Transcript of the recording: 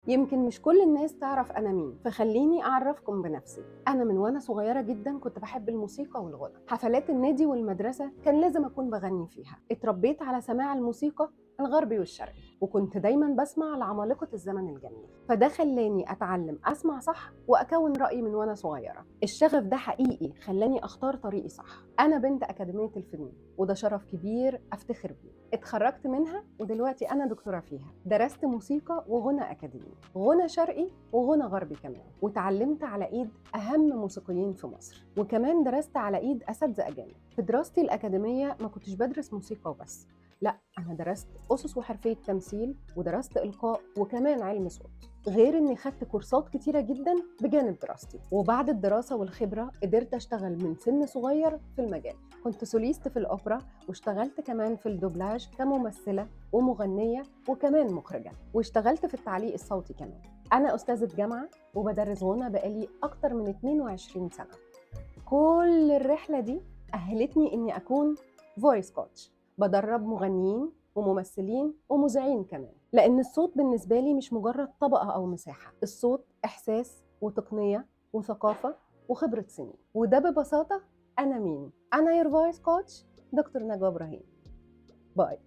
يمكن مش كل الناس تعرف أنا مين، فخليني أعرفكم بنفسي. أنا من وأنا صغيرة جدا كنت بحب الموسيقى والغنى. حفلات النادي والمدرسة كان لازم أكون بغني فيها. اتربيت على سماع الموسيقى الغربي والشرقي، وكنت دايما بسمع لعمالقة الزمن الجميل، فده خلاني أتعلم أسمع صح وأكون رأيي من وأنا صغيرة. الشغف ده حقيقي خلاني أختار طريقي صح. أنا بنت أكاديمية الفنون، وده شرف كبير أفتخر بيه. اتخرجت منها ودلوقتي أنا دكتورة فيها. درست موسيقى وغنى أكاديمي، غنى شرقي وغنى غربي كمان، وتعلمت على إيد أهم موسيقيين في مصر، وكمان درست على إيد أساتذة أجانب. في دراستي الأكاديمية ما كنتش بدرس موسيقى وبس، لا، أنا درست أسس وحرفية تمثيل، ودرست إلقاء، وكمان علم صوت، غير إني خدت كورسات كتيرة جدا بجانب دراستي. وبعد الدراسة والخبرة قدرت أشتغل من سن صغير في المجال. كنت سوليست في الأوبرا، واشتغلت كمان في الدوبلاج كممثلة ومغنية وكمان مخرجة، واشتغلت في التعليق الصوتي كمان. أنا أستاذة جامعة وبدرس غنى بقالي أكتر من 22 سنة. كل الرحلة دي أهلتني إني أكون فويس كوتش، بدرب مغنيين وممثلين ومذيعين كمان، لأن الصوت بالنسبة لي مش مجرد طبقة أو مساحة. الصوت إحساس وتقنية وثقافة وخبرة سنين. وده ببساطة أنا مين؟ أنا يور فويس كوتش دكتور نجوى إبراهيم. باي.